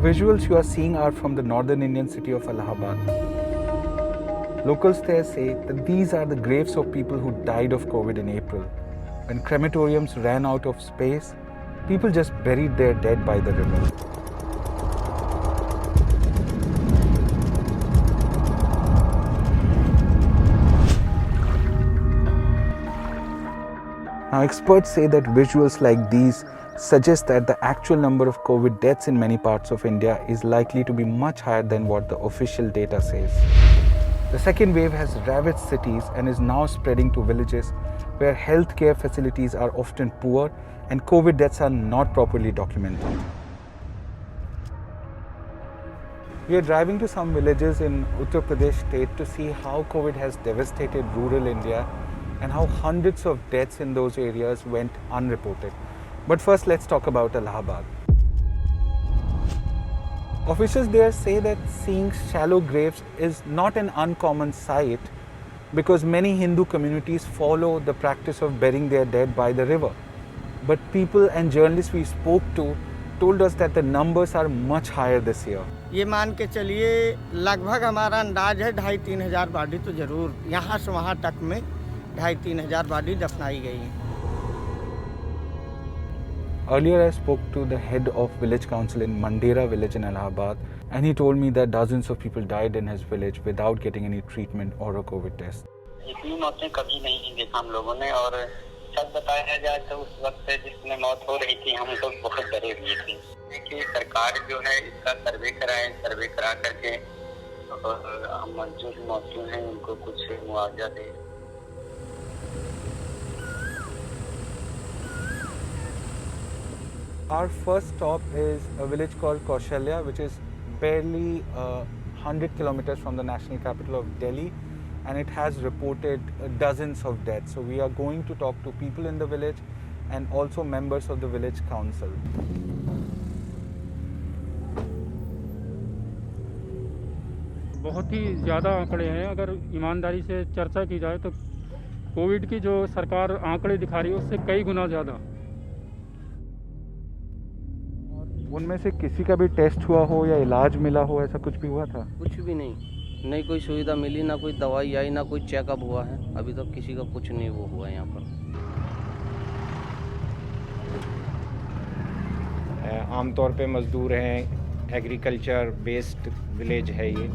visuals you are seeing are from the northern Indian city of Allahabad. Locals there say that these are the graves of people who died of COVID in April. When crematoriums ran out of space, people just buried their dead by the river. Now, experts say that visuals like these suggest that the actual number of COVID deaths in many parts of India is likely to be much higher than what the official data says. The second wave has ravaged cities and is now spreading to villages where healthcare facilities are often poor and COVID deaths are not properly documented. We are driving to some villages in Uttar Pradesh state to see how COVID has devastated rural India and how hundreds of deaths in those areas went unreported. But first, let's talk about Allahabad. Officials there say that seeing shallow graves is not an uncommon sight because many Hindu communities follow the practice of burying their dead by the river. But people and journalists we spoke to told us that the numbers are much higher this year. ये मान के चलिए लगभग हमारा अंदाज है 2,500-3 हज़ार body तो ज़रूर यहाँ से वहाँ तक में 2,500-3 हज़ार बॉडी दफनाई गई हैं। Earlier, I spoke to the head of village council in Mandera village in Allahabad, and he told me that dozens of people died in his village without getting any treatment or a COVID test. इतनी मौतें कभी नहीं देखा हम लोगों ने और सच बताया जाए तो उस वक्त जिसमें मौत हो रही थी हम लोग बहुत डरे हुए थे। देखिए सरकार जो है इसका सर्वे कराए, सर्वे करा करके और हम जो मौतें हैं उनको कुछ मुआवजा दे। Our first stop is a village called Kaushalya, which is barely 100 kilometers from the national capital of Delhi, and it has reported dozens of deaths. So we are going to talk to people in the village and also members of the village council. बहुत ही ज़्यादा आंकड़े हैं। अगर ईमानदारी से चर्चा की जाए तो कोविड की जो सरकार आंकड़े दिखा रही है उससे कई गुना ज़्यादा। उनमें से किसी का भी टेस्ट हुआ हो या इलाज मिला हो, ऐसा कुछ भी हुआ था? कुछ भी नहीं, नहीं कोई सुविधा मिली, ना कोई दवाई आई, ना कोई चेकअप हुआ है। अभी तक किसी का कुछ नहीं वो हुआ है यहाँ पर। आमतौर पे मज़दूर हैं, एग्रीकल्चर बेस्ड विलेज है ये।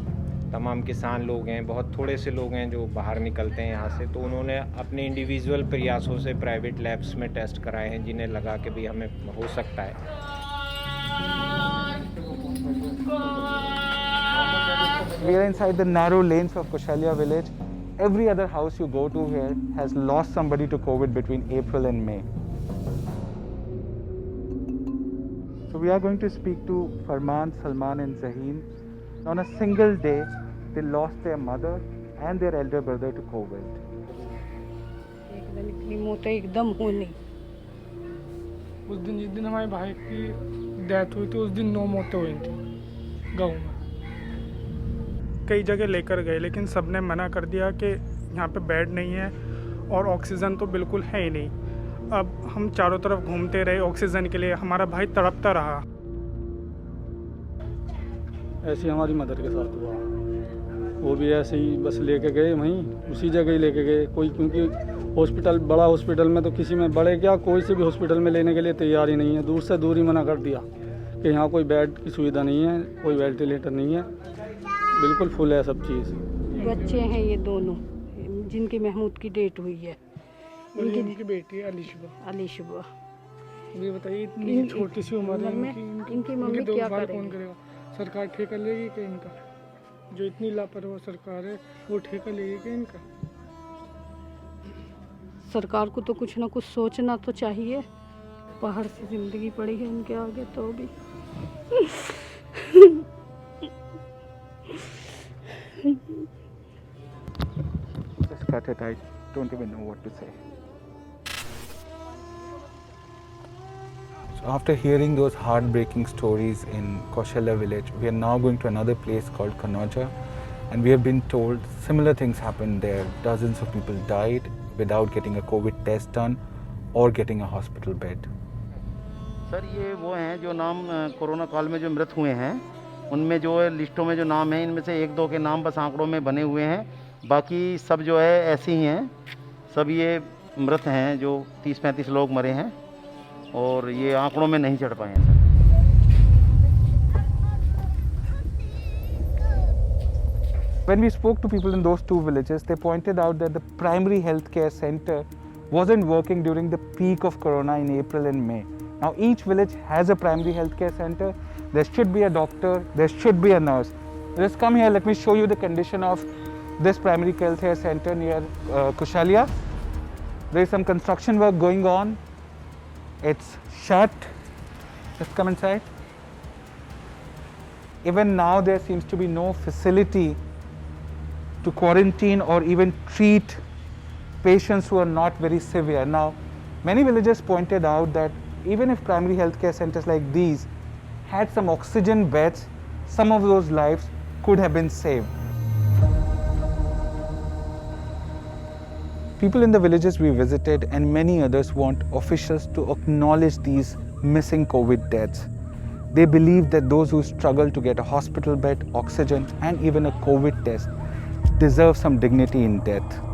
तमाम किसान लोग हैं, बहुत थोड़े से लोग हैं जो बाहर निकलते हैं यहाँ से। तो उन्होंने अपने इंडिविजुअल प्रयासों से प्राइवेट लैब्स में टेस्ट कराए हैं जिन्हें लगा कि भी हमें हो सकता है। We are inside the narrow lanes of Kaushalya village. Every other house you go to here has lost somebody to COVID between April and May. So we are going to speak to Farman, Salman and Zaheen. On a single day, they lost their mother and their elder brother to COVID. एकदम इतनी मौतें एकदम होनी। उस दिन जिस दिन हमारे भाई की डेथ हुई थी उस दिन 9 मौतें हुई थी गाँव में। कई जगह लेकर गए लेकिन सबने मना कर दिया कि यहाँ पे बेड नहीं है और ऑक्सीजन तो बिल्कुल है ही नहीं। अब हम चारों तरफ घूमते रहे ऑक्सीजन के लिए, हमारा भाई तड़पता रहा। ऐसे हमारी मदर के साथ हुआ, वो भी ऐसे ही बस लेके गए वहीं उसी जगह ही लेके गए। कोई क्योंकि हॉस्पिटल बड़ा हॉस्पिटल में तो किसी में बड़े क्या कोई से भी हॉस्पिटल में लेने के लिए तैयार ही नहीं है। दूर से दूर ही मना कर दिया कि यहाँ कोई बेड की सुविधा नहीं है, कोई वेंटिलेटर नहीं है, बिल्कुल फुल है सब चीज़। बच्चे हैं ये दोनों जिनकी महमूद की डेट हुई है। इनकी बेटी अलीशुबा। ये बताइए इतनी छोटी सी उम्र में इनकी मम्मी क्या करेगी? कौन करेगा? सरकार ठेका लेगी क्या इनका? जो इतनी लापरवाह सरकार है वो ठेका लेगी क्या इनका? सरकार को तो कुछ ना कुछ सोचना तो चाहिए। पहाड़ से जिंदगी पड़ी है इनके आगे तो भी। Just cut it. I don't even know what to say. So after hearing those heartbreaking stories in Kaushalya village, we are now going to another place called Kanauja, and we have been told similar things happened there. Dozens of people died without getting a COVID test done or getting a hospital bed. Sir ये वो हैं जो नाम corona काल में जो मृत हुए हैं, उनमें जो है लिस्टों में जो नाम है, इनमें से 1-2 के नाम बस आंकड़ों में बने हुए हैं, बाकी सब जो है ऐसे ही हैं। सब ये मृत हैं, जो 30-35 लोग मरे हैं और ये आंकड़ों में नहीं चढ़ पाए हैं sir. When we spoke to people in those two villages, they pointed out that the primary healthcare center wasn't working during the peak of corona in April and May. Now each village has a primary healthcare center. There should be a doctor, there should be a nurse. Let's come here, let me show you the condition of this primary healthcare center near Kushalia. There is some construction work going on. It's shut. Let's come inside. Even now there seems to be no facility to quarantine or even treat patients who are not very severe. Now, many villagers pointed out that even if primary healthcare centers like these had some oxygen beds, some of those lives could have been saved. People in the villages we visited and many others want officials to acknowledge these missing COVID deaths. They believe that those who struggle to get a hospital bed, oxygen and even a COVID test deserve some dignity in death.